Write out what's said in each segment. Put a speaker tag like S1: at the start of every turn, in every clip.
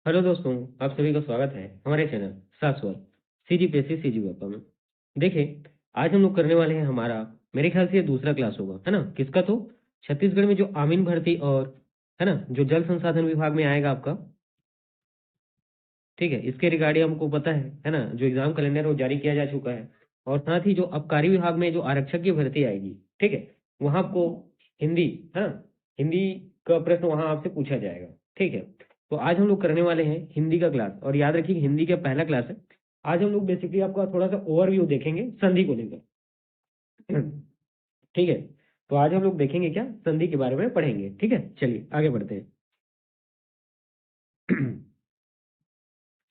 S1: Hello दोस्तों, आप सभी का स्वागत है हमारे चैनल शाश्वत सीजीपीएससी सीजीपीएफए में। देखिए, आज हम लोग करने वाले हैं हमारा, मेरे ख्याल से ये दूसरा क्लास होगा, है ना। किसका? तो छत्तीसगढ़ में जो आमीन भर्ती और है ना जो जल संसाधन विभाग में आएगा आपका, ठीक है। इसके रिगार्डिंग हमको पता है ना, जो एग्जाम कैलेंडर वो जारी किया जा चुका है। और साथ ही जो आबकारी विभाग में जो आरक्षक की भर्ती आएगी, ठीक है, वहां आपको हिंदी, है ना, हिंदी का प्रश्न वहां आपसे पूछा जाएगा, ठीक है। तो आज हम लोग करने वाले हैं हिंदी का क्लास, और याद रखिए हिंदी का पहला क्लास है। आज हम लोग बेसिकली आपका थोड़ा सा ओवरव्यू देखेंगे संधि को लेकर, ठीक है। तो आज हम लोग देखेंगे क्या, संधि के बारे में पढ़ेंगे, ठीक है। चलिए आगे बढ़ते हैं।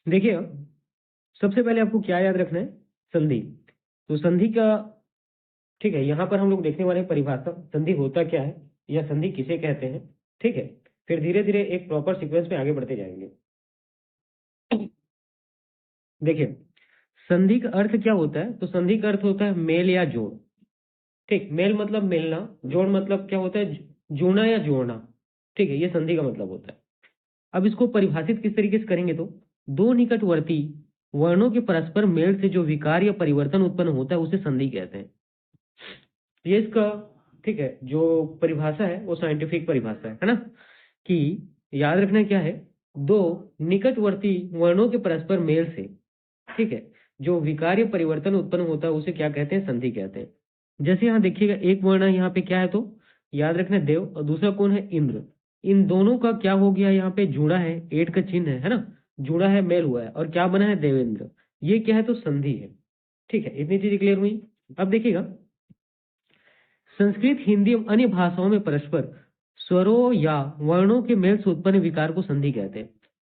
S1: देखिए, सबसे पहले आपको क्या याद रखना है, संधि। तो संधि का, ठीक है, यहाँ पर हम लोग देखने वाले हैं परिभाषा, संधि होता क्या है या संधि किसे कहते हैं, ठीक है। फिर धीरे धीरे एक प्रॉपर सीक्वेंस में आगे बढ़ते जाएंगे। देखिए, संधि का अर्थ क्या होता है, तो संधि का अर्थ होता है मेल या जोड़, ठीक। मेल मतलब मिलना, जोड़ मतलब क्या होता है, जुड़ना या जोड़ना, ठीक है। ये संधि का मतलब होता है। अब इसको परिभाषित किस तरीके से करेंगे, तो दो निकटवर्ती वर्णों के परस्पर मेल से जो विकार या परिवर्तन उत्पन्न होता है उसे संधि कहते हैं। ये इसका, ठीक है, जो परिभाषा है वो साइंटिफिक परिभाषा है ना, कि याद रखना क्या है, दो निकटवर्ती वर्णों के परस्पर मेल से, ठीक है, जो विकार या परिवर्तन उत्पन्न होता है उसे क्या कहते हैं, संधि कहते हैं। जैसे यहाँ देखिएगा, एक वर्ण यहाँ पे क्या है, तो याद रखना देव, और दूसरा कौन है, इंद्र। इन दोनों का क्या हो गया, यहाँ पे जुड़ा है, एट का चिन्ह है ना, जुड़ा है, मेल हुआ है, और क्या बना है, देवेंद्र। ये क्या है, तो संधि है, ठीक है। इतनी चीजें क्लियर हुई। अब देखिएगा, संस्कृत, हिंदी एवं अन्य भाषाओं में परस्पर स्वरों या वर्णों के मेल से उत्पन्न विकार को संधि कहते हैं।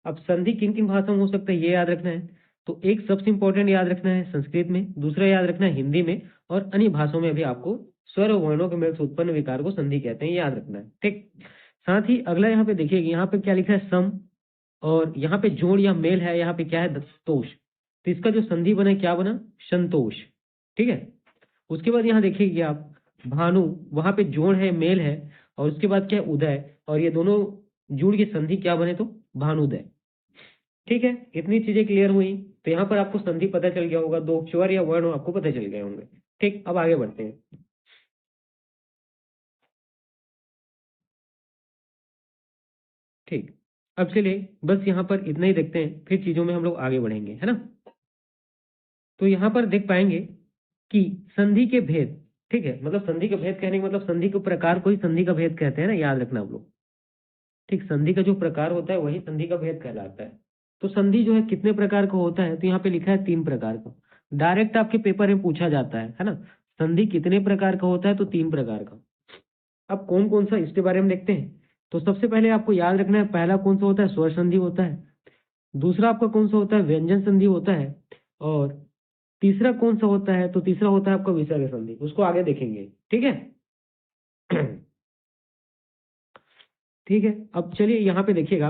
S1: अब संधि किन किन भाषाओं में हो सकता है ये याद रखना है। तो एक सबसे इंपॉर्टेंट याद रखना है संस्कृत में, दूसरा याद रखना है हिंदी में, और अन्य भाषाओं में भी आपको स्वर और वर्णों के मेल से उत्पन्न विकार को संधि कहते हैं, याद रखना है, ठीक। साथ ही अगला यहाँ पे देखिए, यहाँ पे क्या लिखा है, सम, और यहाँ पे जोड़ या मेल है, यहाँ पे क्या है, तोष। तो इसका जो संधि बना क्या बना, संतोष, ठीक है। उसके बाद यहाँ देखिए आप, भानु, वहां पे जोड़ है, मेल है, और उसके बाद क्या है, उदय, और ये दोनों जुड़ की संधि क्या बने, तो भानुदय, ठीक है। इतनी चीजें क्लियर हुई। तो यहाँ पर आपको संधि पता चल गया होगा, दो स्वर या वर्ण आपको पता चल गए होंगे, ठीक। अब आगे बढ़ते हैं, ठीक। अब चलिए बस यहाँ पर इतना ही देखते हैं, फिर चीजों में हम लोग आगे बढ़ेंगे, है ना। तो यहाँ पर देख पाएंगे कि संधि के भेद, ठीक है, मतलब संधि का भेद कहने का मतलब संधि के प्रकार को ही संधि का भेद कहते हैं ना, याद रखना आप लोग, ठीक। संधि का जो प्रकार होता है वही संधि का भेद कहलाता है। तो संधि जो है कितने प्रकार का होता है, तो यहाँ पे लिखा है 3 प्रकार का। डायरेक्ट आपके पेपर में पूछा जाता है ना, संधि कितने प्रकार का होता है, तो 3 प्रकार का। अब कौन कौन सा, इसके बारे में देखते हैं। तो सबसे पहले आपको याद रखना है, पहला कौन सा होता है, स्वर संधि होता है। दूसरा आपका कौन सा होता है, व्यंजन संधि होता है। और तीसरा कौन सा होता है, तो तीसरा होता है आपका विसर्ग संधि, उसको आगे देखेंगे, ठीक है। ठीक है, अब चलिए यहाँ पे देखिएगा,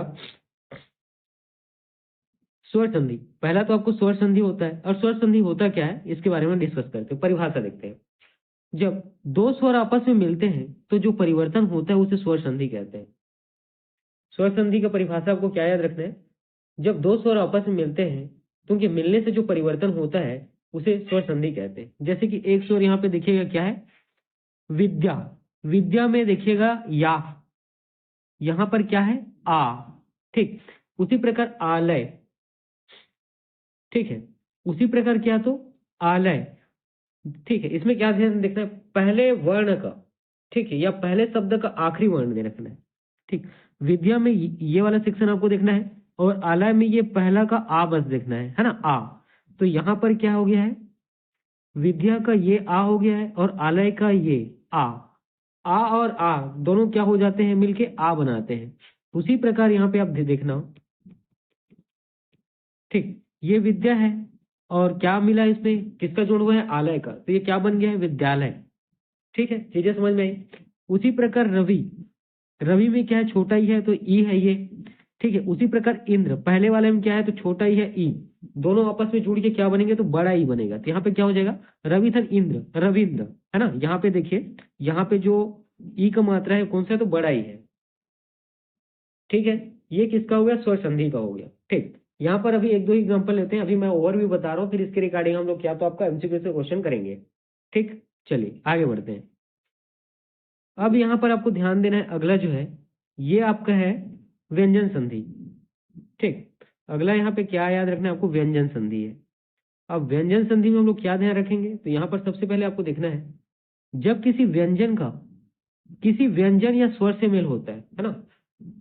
S1: स्वर संधि। पहला तो आपको स्वर संधि होता है, और स्वर संधि होता क्या है इसके बारे में डिस्कस करते हैं, परिभाषा देखते हैं। जब दो स्वर आपस में मिलते हैं तो जो परिवर्तन होता है उसे स्वर संधि कहते हैं। स्वर संधि का परिभाषा आपको क्या याद रखना है, जब दो स्वर आपस में मिलते हैं तो उनके मिलने से जो परिवर्तन होता है उसे स्वर संधि कहते हैं। जैसे कि एक स्वर यहाँ पे देखिएगा क्या है, विद्या, विद्या में देखिएगा या, यहाँ पर क्या है, आ, ठीक। उसी प्रकार आलय, ठीक है, उसी प्रकार क्या, तो आलय, ठीक है। इसमें क्या ध्यान देखना है, पहले वर्ण का, ठीक है, या पहले शब्द का आखिरी वर्ण दे रखना है, ठीक। विद्या में ये वाला सेक्शन आपको देखना है, और आलय में ये पहला का आ बस देखना है ना, आ। तो यहाँ पर क्या हो गया है, विद्या का ये आ हो गया है, और आलय का ये आ। आ और आ दोनों क्या हो जाते हैं, मिलके आ बनाते हैं। उसी प्रकार यहाँ पे आप देखना, ठीक। ये विद्या है, और क्या मिला इसमें, किसका जोड़ हुआ है, आलय का, तो ये क्या बन गया है, विद्यालय, ठीक है। चीजें समझ में आई। उसी प्रकार रवि, रवि में क्या है, छोटा ही है तो ई है ये, ठीक है। उसी प्रकार इंद्र, पहले वाले में क्या है, तो छोटा ही है ई, दोनों आपस में जुड़ के क्या बनेंगे, तो बड़ा ई बनेगा। तो यहाँ पे क्या हो जाएगा, रवि था इंद्र, रविंद्र, है ना। यहाँ पे देखिए, यहाँ पे जो ई का मात्रा है कौन सा है, तो बड़ा ही है, ठीक है। ये किसका हो गया, स्वर संधि का हो गया, ठीक, यहाँ पर अभी एक दो एग्जांपल लेते हैं, अभी मैं ओवरव्यू बता रहा हूँ, फिर इसके रिगार्डिंग हम लोग क्या तो आपका एमसीक्यू से क्वेश्चन करेंगे। ठीक, चलिए आगे बढ़ते हैं। अब यहाँ पर आपको ध्यान देना है, अगला जो है ये आपका है व्यंजन संधि। ठीक, अगला यहाँ पे क्या याद रखना है आपको, व्यंजन संधि है। अब व्यंजन संधि में हम लोग क्या ध्यान रखेंगे, तो यहाँ पर सबसे पहले आपको देखना है, जब किसी व्यंजन का किसी व्यंजन या स्वर से मेल होता है ना,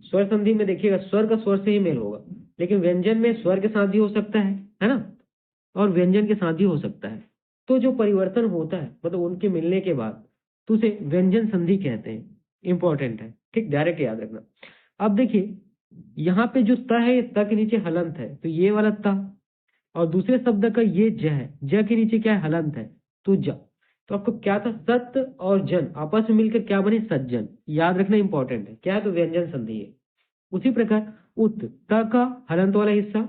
S1: स्वर संधि में देखिएगा स्वर का स्वर से ही मेल होगा, लेकिन व्यंजन में स्वर के साथ भी हो सकता है ना, और व्यंजन के साथ भी हो सकता है। तो जो परिवर्तन होता है मतलब उनके मिलने के बाद, तो उसे व्यंजन संधि कहते हैं। इंपॉर्टेंट है, ठीक, डायरेक्ट याद रखना। अब देखिए यहाँ पे जो त है, त के नीचे हलंत है, तो ये वाला त, और दूसरे शब्द का ये ज है, ज के नीचे क्या है, हलंत है, तो ज। तो आपको क्या था, सत और जन आपस में मिलकर क्या बने, सज्जन। याद रखना इंपॉर्टेंट है, क्या है, तो व्यंजन संधि है। उसी प्रकार उत, त का हलंत वाला हिस्सा,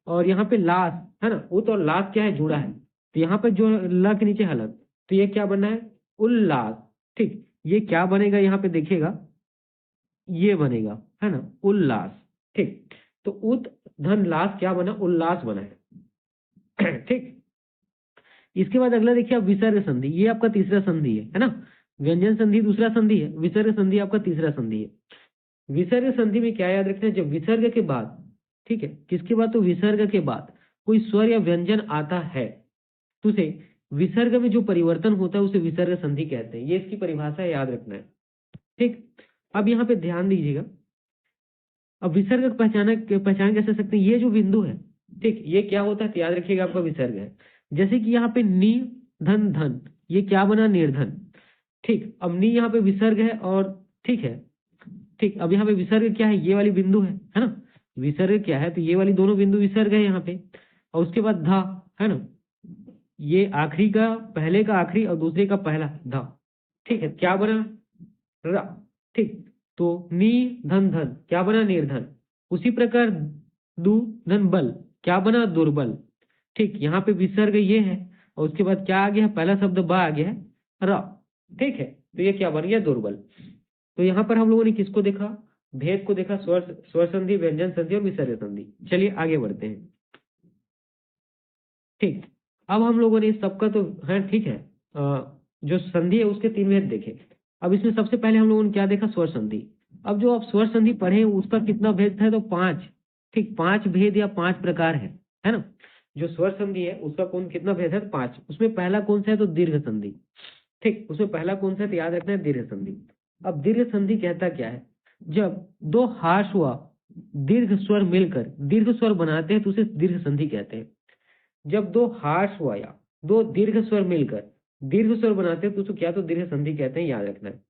S1: और यहाँ पे लास है ना, उत और लास क्या है, जुड़ा है, तो यहाँ पे जो ल के नीचे हलंत, तो ये क्या बनना है, उल्लास। ठीक, ये क्या बनेगा, यहाँ पे देखिएगा ये बनेगा है ना, उल्लास। ठीक, तो उत धन लास क्या बना, उल्लास बना है। ठीक, इसके बाद अगला देखिए आप विसर्ग संधि, ये आपका तीसरा संधि है ना। व्यंजन संधि दूसरा संधि है, विसर्ग संधि आपका तीसरा संधि है। विसर्ग संधि में क्या याद रखना है, जब विसर्ग के बाद, ठीक है, किसके बाद, तो विसर्ग के बाद कोई स्वर या व्यंजन आता है, तो उसे विसर्ग में जो परिवर्तन होता है उसे विसर्ग संधि कहते हैं। ये इसकी परिभाषा है, याद रखना है। ठीक, अब यहाँ पे ध्यान दीजिएगा, अब विसर्ग पहचान कैसे सकते हैं, ये जो बिंदु है, ठीक, ये क्या होता है, तो याद रखिएगा आपका विसर्ग है। जैसे कि यहाँ पे नी धन धन, ये क्या बना, निर्धन। ठीक, अब नी यहाँ पे विसर्ग है, और ठीक है, ठीक, अब यहाँ पे विसर्ग क्या है, ये वाली बिंदु है ना, विसर्ग क्या है, तो ये वाली दोनों बिंदु विसर्ग है यहाँ पे, और उसके बाद धा है ना, ये आखिरी का, पहले का आखिरी और दूसरे का पहला, धा। ठीक है, क्या बना, रा। ठीक, तो नी धन धन क्या बना, निर्धन। उसी प्रकार दु धन बल क्या बना, दुर्बल। ठीक, यहाँ पे विसर्ग ये है, और उसके बाद क्या आ गया, पहला शब्द बा आ गया है, र। ठीक है, तो ये क्या बन गया, दुर्बल। तो यहाँ पर हम लोगों ने किसको देखा, भेद को देखा, स्वर संधि, व्यंजन संधि और विसर्ग संधि। चलिए आगे बढ़ते हैं। ठीक, अब हम लोगों ने इस सबका तो है, ठीक है, जो संधि है उसके तीन भेद देखे। अब इसमें सबसे पहले हम लोगों ने क्या देखा, स्वर संधि। अब जो आप स्वर संधि पढ़े उसका कितना भेद है, तो 5। ठीक, 5 भेद या 5 प्रकार है ना। जो स्वर संधि है उसका कौन कितना भेद है, 5। उसमें पहला कौन सा है, तो दीर्घ संधि। ठीक, उसमें पहला कौन सा है, तो याद रखना है, दीर्घ संधि। अब दीर्घ संधि कहता क्या है, जब दो हार्श व दीर्घ स्वर मिलकर दीर्घ स्वर बनाते हैं तो उसे दीर्घ संधि कहते हैं। जब दो हार्श व या दो दीर्घ स्वर मिलकर दीर्घ स्वर बनाते हैं तो उसको क्या, तो दीर्घ संधि कहते हैं, याद रखना है।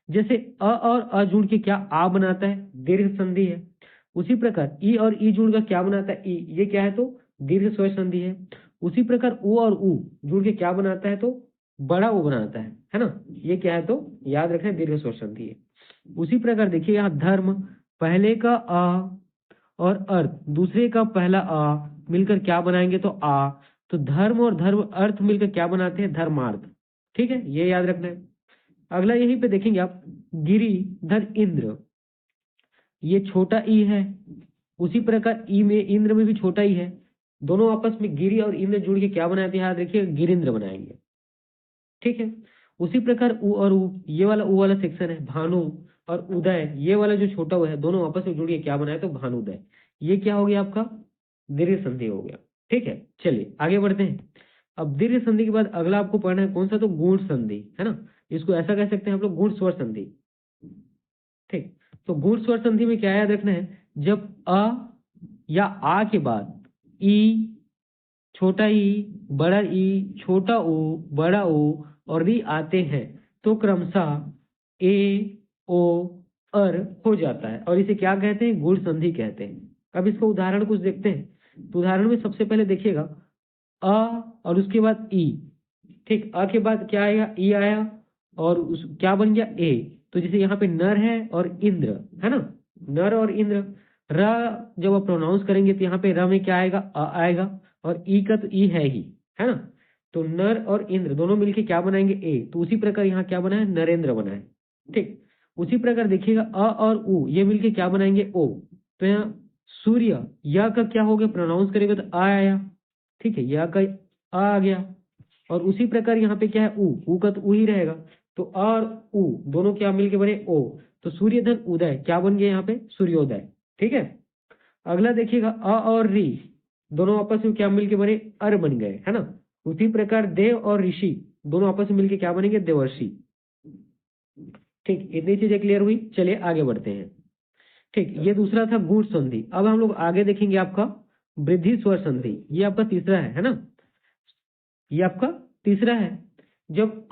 S1: जैसे अ और अ जुड़ के क्या आ बनाता है, दीर्घ संधि है। उसी प्रकार ई और ई जुड़ का क्या बनाता है, ई, ये क्या है, तो दीर्घ स्वर संधि है। उसी प्रकार उ और उ जुड़ के क्या बनाता है, तो बड़ा उ बनाता है ना, ये क्या है, तो याद रखें, दीर्घ स्वर संधि है। उसी प्रकार देखिए यहाँ धर्म, पहले का अ और अर्थ दूसरे का पहला अ मिलकर क्या बनाएंगे, तो आ। तो धर्म और धर्म अर्थ मिलकर क्या बनाते हैं, धर्मार्थ। ठीक है, ये याद रखना है। अगला यहीं पे देखेंगे आप, गिरि धर इंद्र, ये छोटा ई है। उसी प्रकार ई में, इंद्र में भी छोटा ई है। दोनों आपस में गिरि और इंद्र जुड़ के क्या बनाते हैं, याद रखिए, गिरिंद्र बनाएंगे। ठीक है, उसी प्रकार उ और उ, ये वाला उ वाला सेक्शन है, भानु और उदय, ये वाला जो छोटा हुआ है, दोनों आपस में जुड़ के क्या बनाए, तो भानुदय। ये क्या हो गया आपका, दीर्घ संधि हो गया। ठीक है, चलिए आगे बढ़ते हैं। अब दीर्घ संधि के बाद अगला आपको पढ़ना है कौन सा, तो गुण संधि है ना। इसको ऐसा कह सकते हैं हम लोग, गुण स्वर संधि। ठीक, तो गुण स्वर संधि में क्या याद रखना है, जब अ या आ के बाद ई, छोटा ई, बड़ा ई, छोटा ओ, बड़ा ओ और री आते हैं तो क्रमशः ए, ओ, अर हो जाता है, और इसे क्या कहते हैं, गुण संधि कहते हैं। अब इसका उदाहरण कुछ देखते हैं। तो उदाहरण में सबसे पहले देखिएगा अ और उसके बाद ई। ठीक, अ के बाद क्या आएगा, ई आया, और उस क्या बन गया, ए। तो जैसे यहाँ पे नर है और इंद्र है ना, नर और इंद्र। र जब आप प्रोनाउंस करेंगे तो यहाँ पे र में क्या आएगा, अ आएगा, और ई का तो ई है ही, है ना। तो नर और इंद्र दोनों मिलके क्या बनाएंगे, ए। तो उसी प्रकार यहाँ क्या बना है, नरेंद्र बना है। ठीक, उसी प्रकार देखिएगा अ और उ ये मिलके क्या बनाएंगे, ओ। तो यहाँ सूर्य, या का क्या हो गया, प्रोनाउंस करेगा तो आ आया, ठीक है, या का आ गया। और उसी प्रकार यहाँ पे क्या है, ऊ का तो ऊ ही रहेगा, तो आ और ऊ दोनों क्या मिलके बने ओ, तो सूर्य धन उदय क्या बन गया यहाँ पे, सूर्योदय। ठीक है, अगला देखिएगा अ और री दोनों आपस में क्या मिलके बने, अर बन गए, है ना। उसी प्रकार देव और ऋषि दोनों आपस में मिलके क्या बनेंगे, देवर्षि। ठीक, इतनी चीजें क्लियर हुई, चलिए आगे बढ़ते हैं। ठीक, ये दूसरा था गुण संधि। अब हम लोग आगे देखेंगे आपका वृद्धि स्वर संधि, ये आपका तीसरा है ना, ये आपका तीसरा है। जब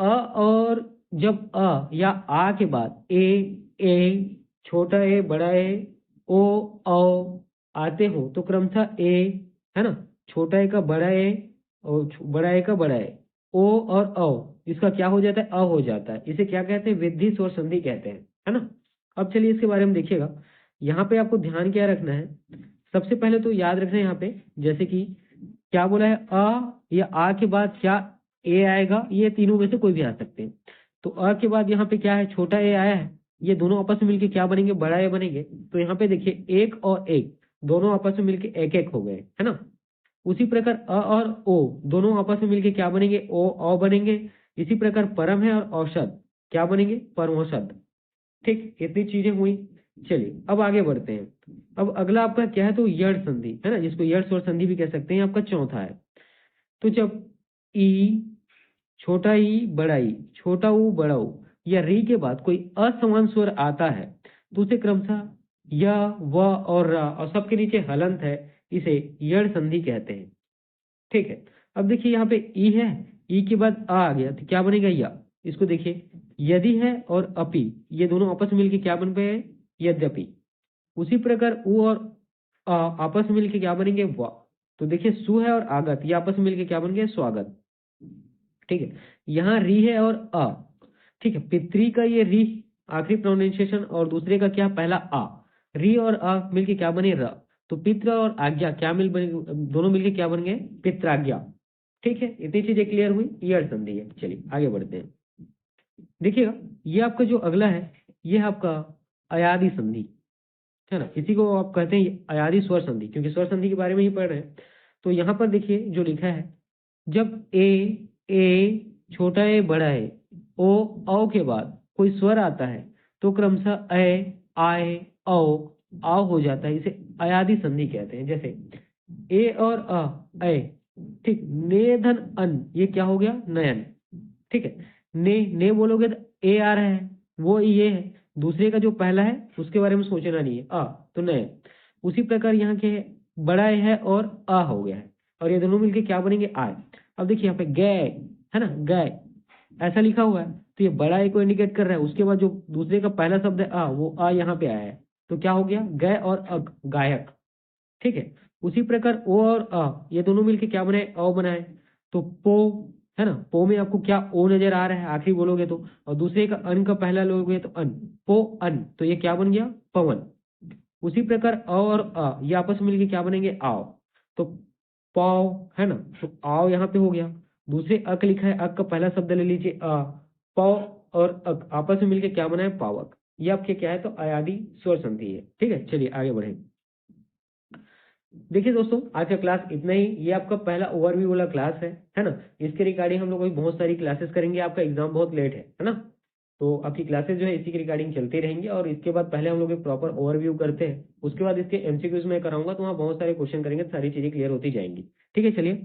S1: अ या आ के बाद ए, छोटा ए, बड़ा ए, ओ, औ आते हो तो क्रमशः ए, है ना, छोटा ए का बड़ा ए और बड़ा ए का बड़ा ए, ओ और औ इसका क्या हो जाता है, अ हो जाता है। इसे क्या कहते हैं, वृद्धि स्वर संधि कहते हैं, है ना। अब चलिए इसके बारे में देखिएगा। यहाँ पे आपको ध्यान क्या रखना है, सबसे पहले तो याद रखना है यहाँ पे, जैसे कि क्या बोला है, अ या आ के बाद क्या ए आएगा, ये तीनों में से कोई भी आ सकते हैं। तो अ के बाद यहाँ पे क्या है, छोटा ए आया है, ये दोनों आपस में मिलके क्या बनेंगे, बड़ा ए बनेंगे। तो यहाँ पे देखिए एक और एक दोनों आपस में मिलके एक एक हो गए, है ना। उसी प्रकार अ और ओ दोनों आपस में मिलके क्या बनेंगे, ओ औ बनेंगे। इसी प्रकार परम है और औषध क्या बनेंगे, परमौषध। ठीक, इतनी चीजें हुई। चलिए अब आगे बढ़ते हैं। अब अगला आपका क्या है, तो यड़ संधि, है ना, जिसको यड़ स्वर संधि भी कह सकते हैं, आपका चौथा है। तो जब ई, छोटा ई, बड़ा ई, छोटा ऊ, बड़ा ऊ या री के बाद कोई असमान स्वर आता है तो उसे क्रमशः य, व और र और सबके नीचे हलंत है, इसे यड़ संधि कहते हैं। ठीक है, अब देखिए यहाँ पे ई है, ई के बाद आ गया तो क्या बनेगा, या। इसको देखिए, यदि है और अपि ये दोनों आपस में मिलके क्या बन गए, यद्यपि। उसी प्रकार उ और अ आपस में मिलके क्या बनेंगे, व। तो देखिए सु है और आगत ये आपस में मिलके क्या बन गए, स्वागत। ठीक है, यहाँ री है और अ, ठीक है, पितरी का ये री आखिरी प्रोनाउंसिएशन और दूसरे का क्या, पहला आ, री और अ मिलके क्या बने, र। तो पित्र और आज्ञा क्या मिल बने, दोनों मिलके क्या बन गए, पित्राज्ञा। ठीक है, इतनी चीजें क्लियर हुई, ये अर्थ संधि है। चलिए आगे बढ़ते हैं। देखिएगा ये आपका जो अगला है, ये है आपका अयादि संधि, है ना। इसी को आप कहते हैं अयादि स्वर संधि, क्योंकि स्वर संधि के बारे में ही पढ़ रहे हैं। तो यहाँ पर देखिए जो लिखा है, जब ए, छोटा ए, बड़ा ए, ओ, औ के बाद कोई स्वर आता है तो क्रमशः ए, आए, औ, आओ हो जाता है, इसे अयादि संधि कहते हैं। जैसे ए और अ, ए, ठीक, ने धन अन ये क्या हो गया, नयन। ठीक है, ने बोलोगे तो ए आ रहा है, वो ये है, दूसरे का जो पहला है उसके बारे में सोचना नहीं है, तो नयन। उसी प्रकार यहाँ के बड़ा ए है और आ हो गया है, और ये दोनों मिलके क्या बनेंगे, आय। अब देखिए यहाँ पे गए, है ना, गए ऐसा लिखा हुआ है, तो ये बड़ा ए को इंडिकेट कर रहा है। उसके बाद जो दूसरे का पहला शब्द है आ, वो आ यहाँ पे आया है, तो क्या हो गया, गए और अग, गायक। ठीक है, उसी प्रकार ओ और अ ये दोनों मिलके क्या बनाए, अ बनाए। तो पो, है ना, पो में आपको क्या ओ नजर आ रहा है आखिरी बोलोगे तो, और दूसरे का अन का पहला लोगे तो अन, पो अन, तो ये क्या बन गया, पवन। उसी प्रकार अ और अ ये आपस में मिलके क्या बनेंगे, आओ। तो पाओ, है ना, तो आओ यहाँ पे हो गया। दूसरे अक लिखा है, अक का पहला शब्द ले लीजिए अ, पाओ और अक आपस में मिलके क्या बनाए, पावक। ये आपके क्या है, तो अयादि स्वर संधि है। ठीक है, चलिए आगे बढ़े। देखिए दोस्तों, आज का क्लास इतना ही। ये आपका पहला ओवरव्यू वाला क्लास है ना। इसके रिगार्डिंग हम लोग अभी बहुत सारी क्लासेस करेंगे, आपका एग्जाम बहुत लेट है ना। तो आपकी क्लासेस जो है इसी की रिगार्डिंग चलती रहेंगी, और इसके बाद पहले हम लोग एक प्रॉपर ओवरव्यू करते हैं, उसके बाद इसके एमसीक्यूज में कराऊंगा, तो वहाँ बहुत सारे क्वेश्चन करेंगे, सारी चीजें क्लियर होती जाएंगी। ठीक है, चलिए।